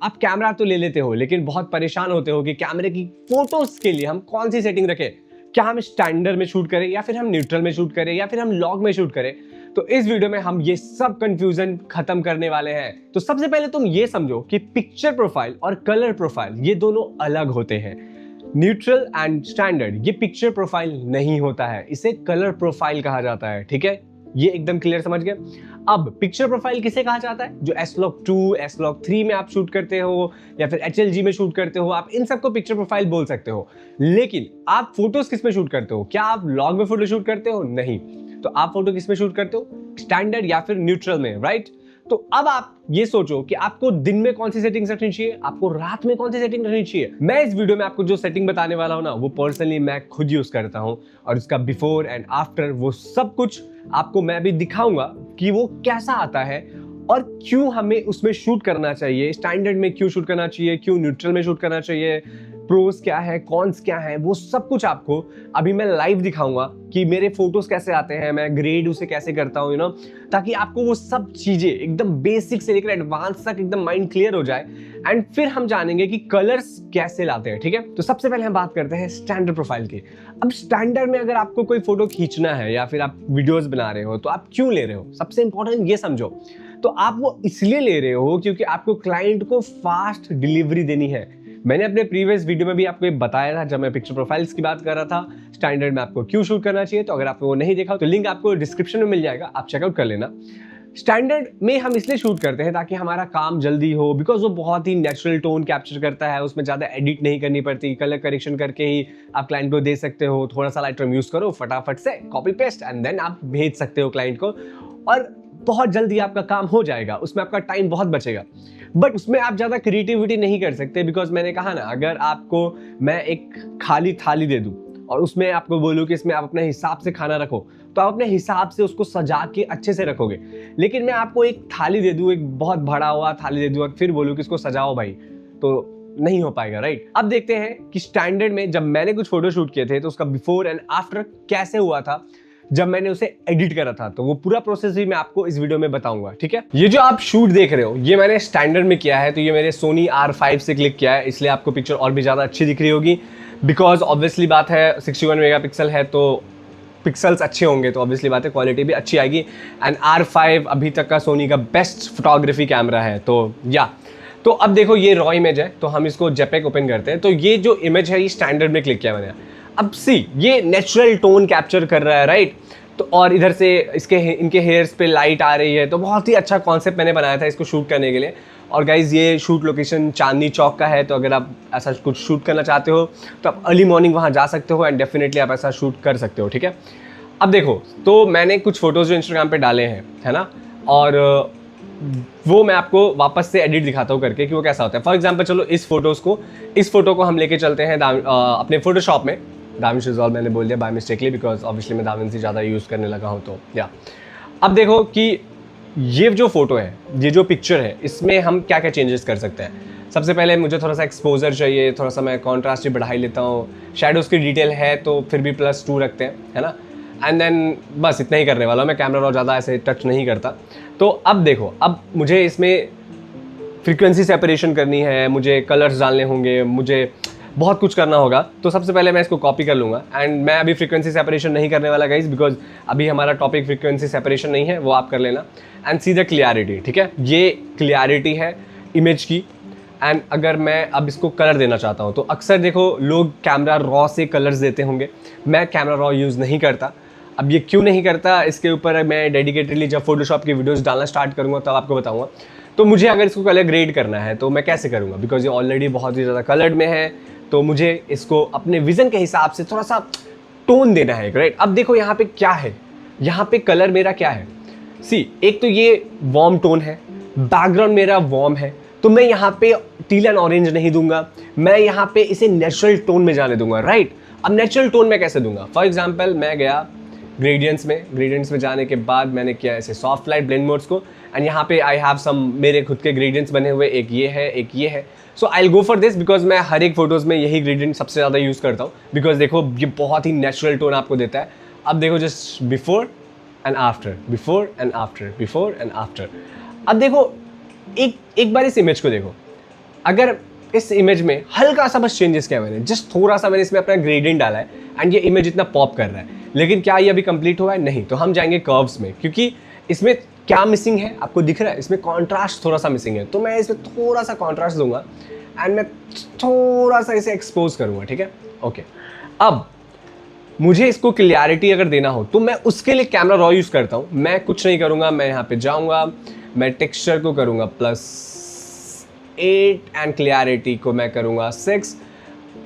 आप कैमरा तो ले लेते हो लेकिन बहुत परेशान होते हो कि कैमरे की फोटोज के लिए हम कौन सी सेटिंग रखें। क्या हम स्टैंडर्ड में शूट करें या फिर हम न्यूट्रल में शूट करें या फिर हम लॉग में शूट करें। तो इस वीडियो में हम ये सब कंफ्यूजन खत्म करने वाले हैं। तो सबसे पहले तुम ये समझो कि पिक्चर प्रोफाइल और कलर प्रोफाइल ये दोनों अलग होते हैं। न्यूट्रल एंड स्टैंडर्ड ये पिक्चर प्रोफाइल नहीं होता है, इसे कलर प्रोफाइल कहा जाता है। ठीक है, ये एकदम क्लियर समझ गए। अब पिक्चर प्रोफाइल किसे कहा जाता है? जो S-Log2 S-Log3 में आप शूट करते हो या फिर HLG में शूट करते हो, आप इन सबको पिक्चर प्रोफाइल बोल सकते हो। लेकिन आप फोटोज किस में शूट करते हो? क्या आप लॉग में फोटो शूट करते हो? नहीं। तो आप फोटो किस में शूट करते हो? स्टैंडर्ड या फिर न्यूट्रल में, राइट? तो अब आप ये सोचो कि आपको दिन में कौन सी सेटिंग रखनी चाहिए, आपको रात में कौन सी सेटिंग रखनी चाहिए। मैं इस वीडियो में आपको जो सेटिंग बताने वाला हूं ना, वो पर्सनली मैं खुद यूज करता हूं और उसका बिफोर एंड आफ्टर वो सब कुछ आपको मैं भी दिखाऊंगा कि वो कैसा आता है और क्यों हमें उसमें शूट करना चाहिए। स्टैंडर्ड में क्यों शूट करना चाहिए, क्यों न्यूट्रल में शूट करना चाहिए, प्रोस क्या है, कॉन्स क्या है, वो सब कुछ आपको अभी मैं लाइव दिखाऊंगा कि मेरे फोटोज कैसे आते हैं, मैं ग्रेड उसे कैसे करता हूं, ताकि आपको वो सब चीजें एकदम बेसिक से लेकर एडवांस तक एकदम माइंड क्लियर हो जाए। एंड फिर हम जानेंगे कि कलर्स कैसे लाते हैं। ठीक है, तो सबसे पहले हम बात करते हैं स्टैंडर्ड प्रोफाइल की। अब स्टैंडर्ड में अगर आपको कोई फोटो खींचना है या फिर आप वीडियोस बना रहे हो तो आप क्यों ले रहे हो, सबसे इंपॉर्टेंट ये समझो। तो आप वो इसलिए ले रहे हो क्योंकि आपको क्लाइंट को फास्ट डिलीवरी देनी है। मैंने अपने प्रीवियस वीडियो में भी आपको ये बताया था जब मैं पिक्चर प्रोफाइल्स की बात कर रहा था, स्टैंडर्ड में आपको क्यों शूट करना चाहिए। तो अगर आपने वो नहीं देखा तो लिंक आपको डिस्क्रिप्शन में मिल जाएगा, आप चेकआउट कर लेना। स्टैंडर्ड में हम इसलिए शूट करते हैं ताकि हमारा काम जल्दी हो, बिकॉज वो बहुत ही नेचुरल टोन कैप्चर करता है, उसमें ज़्यादा एडिट नहीं करनी पड़ती, कलर करेक्शन करके ही आप क्लाइंट को दे सकते हो। थोड़ा सा लाइटरूम यूज़ करो, फटाफट से कॉपी पेस्ट एंड देन आप भेज सकते हो क्लाइंट को और बहुत जल्दी आपका काम हो जाएगा, उसमें आपका टाइम बहुत बचेगा। बट उसमें आप ज़्यादा क्रिएटिविटी नहीं कर सकते, बिकॉज मैंने कहा ना, अगर आपको मैं एक खाली थाली दे दूँ और उसमें आपको बोलूँ कि इसमें आप अपने हिसाब से खाना रखो, तो आप अपने हिसाब से उसको सजा के अच्छे से रखोगे। लेकिन मैं आपको एक थाली दे दूँ, एक बहुत बड़ा हुआ थाली दे दूँ और फिर बोलूँ कि इसको सजाओ भाई, तो नहीं हो पाएगा, राइट? अब देखते हैं कि स्टैंडर्ड में जब मैंने कुछ फोटो शूट किए थे तो उसका बिफोर एंड आफ्टर कैसे हुआ था जब मैंने उसे एडिट करा था। तो वो पूरा प्रोसेस भी मैं आपको इस वीडियो में बताऊंगा। ठीक है, ये जो आप शूट देख रहे हो ये मैंने स्टैंडर्ड में किया है। तो ये मेरे सोनी R5 से क्लिक किया है, इसलिए आपको पिक्चर और भी ज़्यादा अच्छी दिख रही होगी। बिकॉज ऑब्वियसली बात है 61 मेगापिक्सल है तो पिक्सल्स अच्छे होंगे तो ऑब्वियसली बात है क्वालिटी भी अच्छी आएगी। एंड R5 अभी तक का सोनी का बेस्ट फोटोग्राफी कैमरा है। तो या तो अब देखो ये रॉ इमेज है, तो हम इसको जेपेग ओपन करते हैं। तो ये जो इमेज है ये स्टैंडर्ड में क्लिक किया मैंने। अब सी ये नेचुरल टोन कैप्चर कर रहा है, राइट? तो और इधर से इनके हेयर्स पे लाइट आ रही है, तो बहुत ही अच्छा कॉन्सेप्ट मैंने बनाया था इसको शूट करने के लिए। और गाइज ये शूट लोकेशन चांदनी चौक का है, तो अगर आप ऐसा कुछ शूट करना चाहते हो तो आप अर्ली मॉर्निंग वहाँ जा सकते हो एंड डेफिनेटली आप ऐसा शूट कर सकते हो। ठीक है, अब देखो तो मैंने कुछ फोटोज़ जो इंस्टाग्राम पे डाले हैं, है ना, और वो मैं आपको वापस से एडिट दिखाता हूँ करके कि वो कैसा होता है। फॉर एग्जांपल चलो इस फोटो को हम लेके चलते हैं अपने फोटोशॉप में। दाविंची रिजॉल्व मैंने बोल दिया बाय मिस्टेकली, बिकॉज ऑब्वियसली मैं दाविंची ज़्यादा यूज़ करने लगा हूँ। तो या अब देखो कि ये जो फोटो है, ये जो पिक्चर है, इसमें हम क्या क्या चेंजेस कर सकते हैं। सबसे पहले मुझे थोड़ा सा एक्सपोजर चाहिए, थोड़ा सा मैं कॉन्ट्रास्ट भी बढ़ा ही लेता हूँ। शेडोज़ की डिटेल है तो फिर भी +2 रखते हैं, है ना। एंड देन बस इतना ही करने वाला हूँ मैं, कैमरा और ज़्यादा ऐसे टच नहीं करता। तो अब देखो, अब मुझे इसमें फ्रीक्वेंसी सेपरेशन करनी है, मुझे कलर्स डालने होंगे, मुझे बहुत कुछ करना होगा। तो सबसे पहले मैं इसको कॉपी कर लूँगा एंड मैं अभी फ्रीक्वेंसी सेपरेशन नहीं करने वाला गाइस, बिकॉज अभी हमारा टॉपिक फ्रीक्वेंसी सेपरेशन नहीं है, वो आप कर लेना। एंड सी द क्लियरिटी, ठीक है, ये क्लियरिटी है इमेज की। एंड अगर मैं अब इसको कलर देना चाहता हूँ तो अक्सर देखो लोग कैमरा रॉ से कलर्स देते होंगे, मैं कैमरा रॉ यूज़ नहीं करता। अब ये क्यों नहीं करता इसके ऊपर मैं डेडिकेटेडली जब फोटोशॉप की वीडियोस डालना स्टार्ट करूँगा तब आपको बताऊँगा। तो मुझे अगर इसको कलर ग्रेड करना है तो मैं कैसे करूँगा, बिकॉज ये ऑलरेडी बहुत ही ज़्यादा कलर्ड में है, तो मुझे इसको अपने विज़न के हिसाब से थोड़ा सा टोन देना है, राइट? अब देखो यहाँ पे क्या है, यहाँ पे कलर मेरा क्या है। सी एक तो ये वार्म टोन है, बैकग्राउंड मेरा वार्म है, तो मैं यहाँ पे टील एंड ऑरेंज नहीं दूंगा, मैं यहाँ पे इसे नेचुरल टोन में जाने दूंगा, राइट? अब नेचुरल टोन में कैसे दूंगा? फॉर एग्जाम्पल मैं गया ग्रेडियंट्स में जाने के बाद मैंने किया ऐसे सॉफ्ट लाइट ब्लेंड मोड्स को, एंड यहाँ पे आई हैव सम मेरे खुद के ग्रेडियंट्स बने हुए, एक ये है एक ये है। So I will go for this because मैं हर एक फोटोज़ में यही ग्रेडियंट सबसे ज़्यादा यूज़ करता हूँ, बिकॉज देखो ये बहुत ही नेचुरल टोन आपको देता है। अब देखो just before and after, before and after, before and after. अब देखो एक बार इस इमेज को देखो, अगर इस इमेज में हल्का सा बस चेंजेस किया मैंने, जस्ट थोड़ा सा मैंने इसमें अपना ग्रेडियंट डाला है एंड ये इमेज इतना पॉप कर रहा है, लेकिन क्या ये अभी कंप्लीट हुआ है? नहीं। तो हम जाएंगे कर्व्स में, क्योंकि इसमें क्या मिसिंग है आपको दिख रहा है, इसमें कॉन्ट्रास्ट थोड़ा सा मिसिंग है। तो मैं इसमें थोड़ा सा कॉन्ट्रास्ट दूंगा एंड मैं थोड़ा सा इसे एक्सपोज करूंगा, ठीक है? ओके, अब मुझे इसको क्लियरिटी अगर देना हो तो मैं उसके लिए कैमरा रॉ यूज़ करता हूँ। मैं कुछ नहीं करूँगा, मैं यहाँ पे जाऊँगा, मैं टेक्सचर को करूँगा +8 एंड क्लियरिटी को मैं करूँगा 6,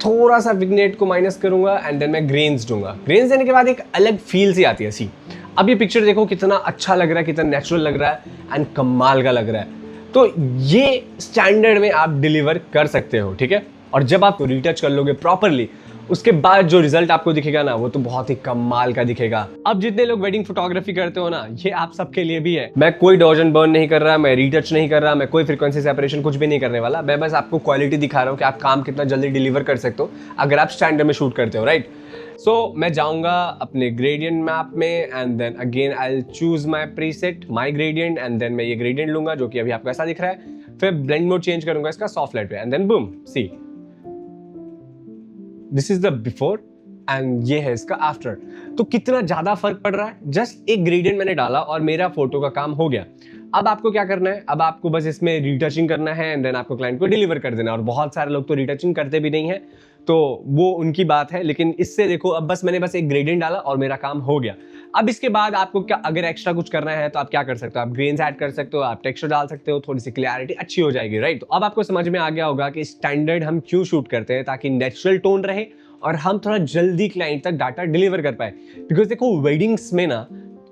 थोड़ा सा विग्नेट को माइनस करूँगा एंड देन मैं ग्रेन्स दूंगा। ग्रेन्स देने के बाद एक अलग फील सी आती है। सी अब ये पिक्चर देखो कितना अच्छा लग रहा है, कितना नेचुरल लग रहा है एंड कमाल का लग रहा है। तो ये स्टैंडर्ड में आप डिलीवर कर सकते हो, ठीक है? और जब आप रिटच कर लोगे प्रॉपरली, उसके बाद जो रिजल्ट आपको दिखेगा ना, वो तो बहुत ही कमाल का दिखेगा। अब जितने लोग वेडिंग फोटोग्राफी करते हो ना, ये आप सबके लिए भी है। मैं कोई डॉज एंड बर्न नहीं कर रहा, मैं रीटच नहीं कर रहा, मैं कोई फ्रीक्वेंसी सेपरेशन कुछ भी नहीं करने वाला। मैं बस आपको क्वालिटी दिखा रहा हूँ कि आप काम कितना जल्दी डिलीवर कर सकते हो अगर आप स्टैंडर्ड में शूट करते हो, राइट? सो मैं जाऊंगा अपने ग्रेडियंट मैप में and then again I will choose my preset, my gradient, and then मैं ये ग्रेडियंट लूंगा जो कि अभी आपको ऐसा दिख रहा है। फिर ब्लेंड मोड चेंज करूंगा इसका सॉफ्ट लाइट पे and then boom, see this is the before and ये है इसका आफ्टर। तो कितना ज्यादा फर्क पड़ रहा है, जस्ट एक ग्रेडियंट मैंने डाला और मेरा फोटो का काम हो गया। अब आपको क्या करना है? अब आपको बस इसमें रीटचिंग करना है एंड देन आपको क्लाइंट को डिलीवर कर देना है। और बहुत सारे लोग तो रीटचिंग करते भी नहीं है, तो वो उनकी बात है, लेकिन इससे देखो अब बस मैंने बस एक ग्रेडियंट डाला और मेरा काम हो गया। अब इसके बाद आपको क्या अगर एक्स्ट्रा कुछ करना है तो आप क्या कर सकते हो? आप ग्रेन्स ऐड कर सकते हो, आप टेक्सचर डाल सकते हो, थोड़ी सी क्लैरिटी अच्छी हो जाएगी, राइट? तो अब आपको समझ में आ गया होगा कि स्टैंडर्ड हम क्यों शूट करते हैं, ताकि नेचुरल टोन रहे और हम थोड़ा जल्दी क्लाइंट तक डाटा डिलीवर कर पाए। बिकॉज देखो वेडिंग्स में ना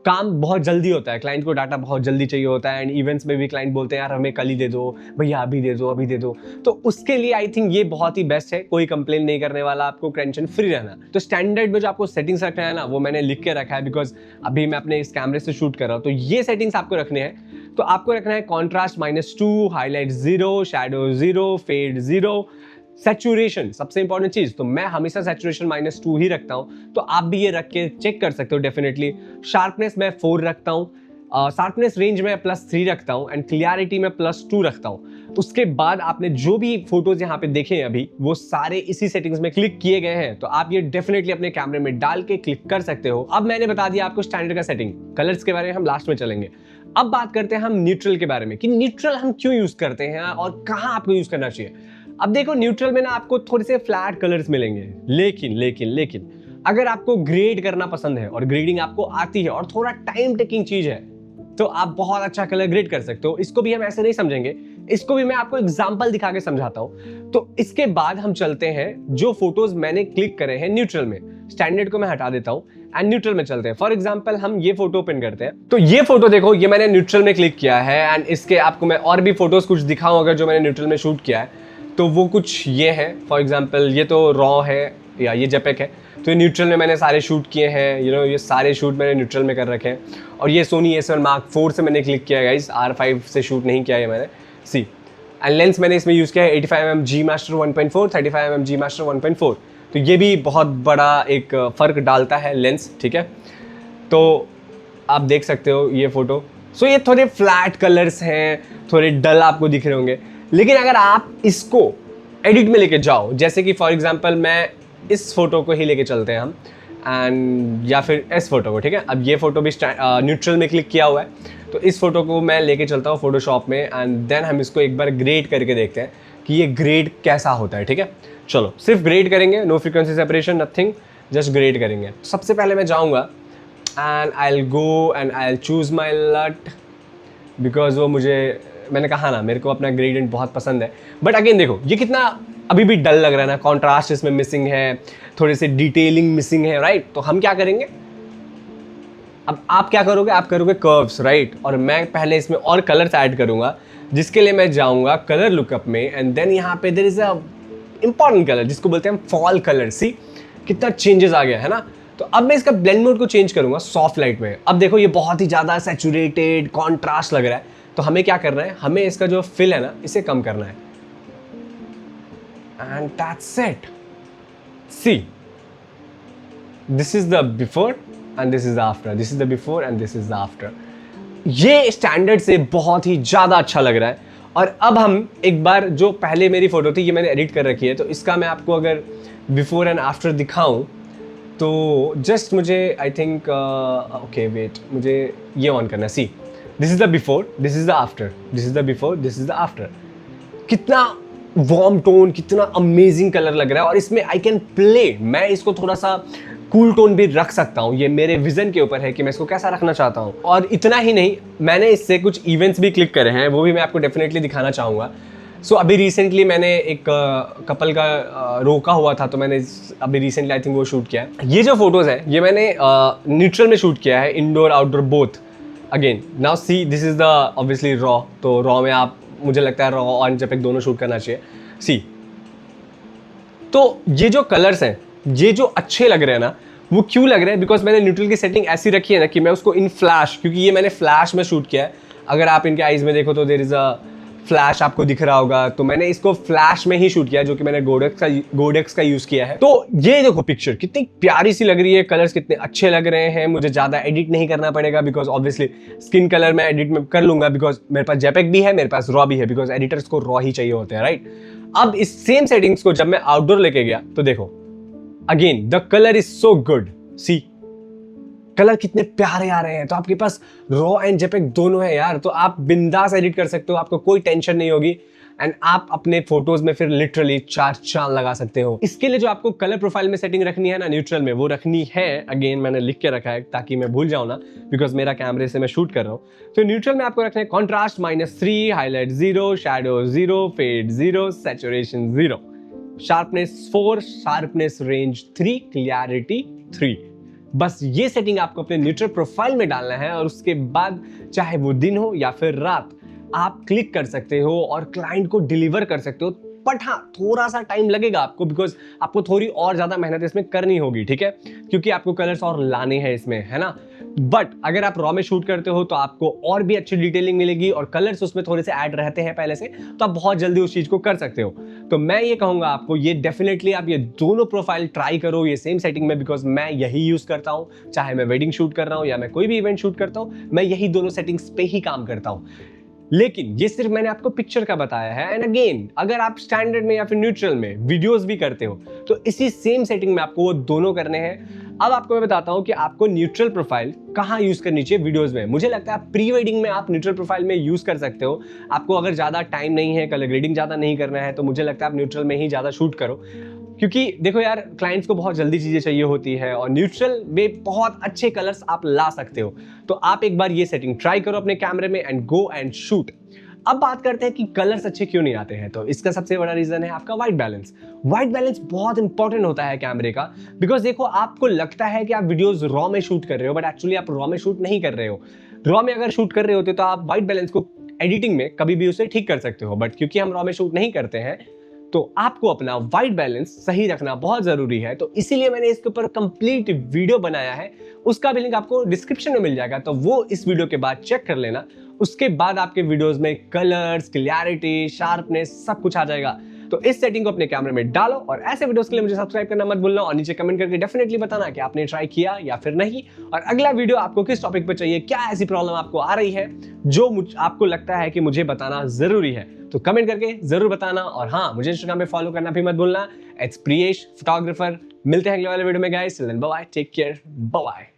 काम बहुत जल्दी होता है, क्लाइंट को डाटा बहुत जल्दी चाहिए होता है एंड इवेंट्स में भी क्लाइंट बोलते हैं यार हमें कल ही दे दो भैया, अभी दे दो, अभी दे दो। तो उसके लिए आई थिंक ये बहुत ही बेस्ट है, कोई कंप्लेन नहीं करने वाला, आपको टेंशन फ्री रहना। तो स्टैंडर्ड में जो आपको सेटिंग्स रखना है ना, वो मैंने लिख के रखा है, बिकॉज अभी मैं अपने इस कैमरे से शूट कर रहा हूँ। तो ये सेटिंग्स आपको रखने हैं। तो आपको रखना है contrast -2, highlight 0, shadow 0, fade 0, saturation सबसे इंपॉर्टेंट चीज। तो मैं हमेशा सैचुरेशन -2 ही रखता हूं, तो आप भी ये रख के चेक कर सकते हो डेफिनेटली। शार्पनेस मैं 4 रखता हूं, शार्पनेस रेंज में +3 रखता हूं एंड क्लियरिटी में +2 रखता हूं। उसके बाद आपने जो भी फोटोज यहाँ पे देखे हैं अभी, वो सारे इसी सेटिंग्स में क्लिक किए गए हैं। तो आप ये डेफिनेटली अपने कैमरे में डाल के क्लिक कर सकते हो। अब मैंने बता दिया आपको स्टैंडर्ड का सेटिंग, कलर्स के बारे में हम लास्ट में चलेंगे। अब बात करते हैं हम न्यूट्रल के बारे में, कि न्यूट्रल हम क्यों यूज करते हैं और कहाँ आपको यूज करना चाहिए। अब देखो न्यूट्रल में ना आपको थोड़े से फ्लैट कलर्स मिलेंगे, लेकिन अगर आपको ग्रेड करना पसंद है और ग्रेडिंग आपको आती है और थोड़ा टाइम टेकिंग चीज है, तो आप बहुत अच्छा कलर ग्रेड कर सकते हो। इसको भी हम ऐसे नहीं समझेंगे, इसको भी मैं आपको एग्जांपल दिखा के समझाता हूं। तो इसके बाद हम चलते हैं जो फोटोज मैंने क्लिक करे हैं न्यूट्रल में, स्टैंडर्ड को मैं हटा देता हूं एंड न्यूट्रल में चलते हैं। फॉर एग्जांपल हम ये फोटो ओपन करते हैं, तो ये फोटो देखो, ये मैंने न्यूट्रल में क्लिक किया है एंड इसके आपको मैं और भी फोटोज कुछ दिखाऊं अगर जो मैंने न्यूट्रल में शूट किया है, तो वो कुछ ये है। फॉर एग्जांपल ये तो रॉ है या ये जेपेक है, तो ये न्यूट्रल में मैंने सारे शूट किए हैं। ये सारे शूट मैंने न्यूट्रल में कर रखे हैं। और ये सोनी A7 Mark IV से मैंने क्लिक किया है गाइस, R5 से शूट नहीं किया है मैंने। सी एंड लेंस मैंने इसमें यूज़ किया है 85mm G Master 1.4, 35mm G Master 1.4। तो ये भी बहुत बड़ा एक फ़र्क डालता है लेंस, ठीक है? तो आप देख सकते हो ये फोटो। सो ये थोड़े फ्लैट कलर्स हैं, थोड़े डल आपको दिख रहे होंगे, लेकिन अगर आप इसको एडिट में लेके जाओ, जैसे कि फॉर एग्जांपल मैं इस फोटो को ही लेके चलते हैं हम एंड या फिर इस फोटो को, ठीक है? अब ये फोटो भी न्यूट्रल में क्लिक किया हुआ है, तो इस फोटो को मैं लेके चलता हूँ फोटोशॉप में एंड देन हम इसको एक बार ग्रेड करके देखते हैं कि ये ग्रेड कैसा होता है, ठीक है? चलो सिर्फ ग्रेड करेंगे, no frequency separation, nothing, just grade करेंगे। सबसे पहले मैं जाऊँगा and I will go and I will choose my LUT, because वो मैंने कहा ना मेरे को अपना ग्रेडियंट बहुत पसंद है। बट अगेन देखो ये कितना अभी भी डल लग रहा है ना, कॉन्ट्रास्ट इसमें मिसिंग है, थोड़े से डिटेलिंग मिसिंग है, राइट? तो हम क्या करेंगे, अब आप क्या करोगे, आप करोगे कर्व्स, राइट? और मैं पहले इसमें और कलर्स ऐड करूंगा, जिसके लिए मैं जाऊंगा कलर लुकअप में एंड देन यहाँ पे there is a important colour जिसको बोलते हैं फॉल कलर। सी कितना चेंजेस आ गया है ना? तो अब मैं इसका ब्लेंड मोड को चेंज करूंगा सॉफ्ट लाइट में। अब देखो ये बहुत ही ज़्यादा सैचुरेटेड कॉन्ट्रास्ट लग रहा है, तो हमें क्या करना है, हमें इसका जो फिल है ना इसे कम करना है and that's it. C this is the before and this is the after, this is the before and this is the after. ये स्टैंडर्ड से बहुत ही ज़्यादा अच्छा लग रहा है और अब हम एक बार जो पहले मेरी फोटो थी ये मैंने एडिट कर रखी है, तो इसका मैं आपको अगर बिफोर एंड आफ्टर दिखाऊं तो जस्ट मुझे आई थिंक ओके वेट, मुझे ये ऑन करना। See, this is the before, this is the after, this is the before, this is the after. कितना वार्म टोन, कितना अमेजिंग कलर लग रहा है। और इसमें आई कैन प्ले, मैं इसको थोड़ा सा कूल टोन भी रख सकता हूँ। ये मेरे विजन के ऊपर है कि मैं इसको कैसा रखना चाहता हूँ। और इतना ही नहीं, मैंने इससे कुछ इवेंट्स भी क्लिक करे हैं, वो भी मैं आपको डेफिनेटली दिखाना चाहूँगा। सो अभी रिसेंटली मैंने एक कपल का रोका हुआ था, तो मैंने अभी रिसेंटली आई थिंक वो शूट किया है। ये जो फोटोज़ हैं ये मैंने न्यूट्रल में शूट किया है, indoor outdoor both. Again now see, this is the obviously raw, तो रॉ में आप, मुझे लगता है रॉ और जेपेग दोनों शूट करना चाहिए। सी, तो ये जो कलर्स हैं, ये जो अच्छे लग रहे हैं ना, वो क्यों लग रहे हैं? बिकॉज मैंने न्यूट्रल की सेटिंग ऐसी रखी है ना कि मैं उसको इन फ्लैश, क्योंकि ये मैंने फ्लैश में शूट किया है। अगर आप इनके आईज में देखो तो देयर इज अ फ्लैश आपको दिख रहा होगा, तो मैंने इसको फ्लैश में ही शूट किया, जो कि मैंने गोडेक्स का यूज किया है। तो ये देखो पिक्चर कितनी प्यारी सी लग रही है, कलर्स कितने अच्छे लग रहे हैं। मुझे ज्यादा एडिट नहीं करना पड़ेगा, बिकॉज ऑब्वियसली स्किन कलर मैं एडिट में कर लूंगा, बिकॉज मेरे पास जेपेग भी है, मेरे पास रॉ भी है, बिकॉज एडिटर्स को रॉ ही चाहिए होते हैं, राइट। अब इस सेम सेटिंग्स को जब मैं आउटडोर लेके गया तो देखो, again the colour is so good. See, colour कितने प्यारे आ रहे हैं। तो आपके पास रॉ एंड जेपेग दोनों है यार, तो आप बिंदास एडिट कर सकते हो, आपको कोई टेंशन नहीं होगी। एंड आप अपने फोटोज में फिर लिटरली 4 चांद लगा सकते हो। इसके लिए जो आपको कलर प्रोफाइल में सेटिंग रखनी है ना न्यूट्रल में, वो रखनी है, अगेन मैंने लिख के रखा है ताकि मैं भूल जाऊं ना, बिकॉज मेरा कैमरे से मैं शूट कर रहा हूं। तो न्यूट्रल में आपको रखना है contrast -3, highlight 0, shadow 0, fade 0, saturation 0, sharpness 4, sharpness range 3, clarity 3। बस ये सेटिंग आपको अपने न्यूट्रल प्रोफाइल में डालना है, और उसके बाद चाहे वो दिन हो या फिर रात, आप क्लिक कर सकते हो और क्लाइंट को डिलीवर कर सकते हो। बट हाँ, थोड़ा सा टाइम लगेगा आपको, बिकॉज आपको थोड़ी और ज्यादा मेहनत इसमें करनी होगी, ठीक है, क्योंकि आपको कलर्स और लाने हैं इसमें, है ना। बट अगर आप रॉ में शूट करते हो तो आपको और भी अच्छी डिटेलिंग मिलेगी, और कलर्स उसमें थोड़े से ऐड रहते हैं पहले से, तो आप बहुत जल्दी उस चीज को कर सकते हो। तो मैं ये कहूंगा आपको, ये डेफिनेटली आप ये दोनों प्रोफाइल ट्राई करो ये सेम सेटिंग में, बिकॉज मैं यही यूज करता हूं। चाहे मैं वेडिंग शूट कर रहा हूं या मैं कोई भी इवेंट शूट करता हूं, मैं यही दोनों सेटिंग्स पे ही काम करता हूं। लेकिन ये सिर्फ मैंने आपको पिक्चर का बताया है। एंड अगेन, अगर आप स्टैंडर्ड में या फिर न्यूट्रल में वीडियोस भी करते हो तो इसी सेम सेटिंग में आपको वो दोनों करने हैं। अब आपको मैं बताता हूं कि आपको न्यूट्रल प्रोफाइल कहां यूज करनी चाहिए वीडियोस में। मुझे लगता है प्री वेडिंग में आप न्यूट्रल प्रोफाइल में यूज कर सकते हो। आपको अगर ज्यादा टाइम नहीं है, कलर ग्रेडिंग ज्यादा नहीं करना है, तो मुझे लगता है आप न्यूट्रल में ही ज्यादा शूट करो, क्योंकि देखो यार, क्लाइंट्स को बहुत जल्दी चीजें चाहिए होती है, और न्यूट्रल में बहुत अच्छे कलर्स आप ला सकते हो। तो आप एक बार ये सेटिंग ट्राई करो अपने कैमरे में एंड गो एंड शूट। अब बात करते हैं कि कलर्स अच्छे क्यों नहीं आते हैं। तो इसका सबसे बड़ा रीजन है आपका व्हाइट बैलेंस। व्हाइट बैलेंस बहुत इंपॉर्टेंट होता है कैमरे का, बिकॉज देखो, आपको लगता है कि आप वीडियोस रॉ में शूट कर रहे हो, बट एक्चुअली आप रॉ में शूट नहीं कर रहे हो। रॉ में अगर शूट कर रहे होते तो आप व्हाइट बैलेंस को एडिटिंग में कभी भी उसे ठीक कर सकते हो, बट क्योंकि हम रॉ में शूट नहीं करते हैं, तो आपको अपना व्हाइट बैलेंस सही रखना बहुत जरूरी है। तो इसीलिए मैंने इसके ऊपर कंप्लीट वीडियो बनाया है, उसका भी लिंक आपको डिस्क्रिप्शन में मिल जाएगा, तो वो इस वीडियो के बाद चेक कर लेना। उसके बाद आपके वीडियोस में कलर्स, क्लैरिटी, शार्पनेस सब कुछ आ जाएगा। तो इस सेटिंग को अपने कैमरे में डालो, और ऐसे वीडियोस के लिए मुझे सब्सक्राइब करना मत भूलना, और नीचे कमेंट करके डेफिनेटली बताना कि आपने ट्राई किया या फिर नहीं, और अगला वीडियो आपको किस टॉपिक पर चाहिए, क्या ऐसी प्रॉब्लम आपको आ रही है जो आपको लगता है कि मुझे बताना जरूरी है। तो कमेंट करके जरूर बताना, और हाँ, मुझे इंस्टाग्राम पे फॉलो करना भी मत भूलना, @प्रियेश फोटोग्राफर। मिलते हैं अगले वाले वीडियो में guys, bye bye, take care, bye bye.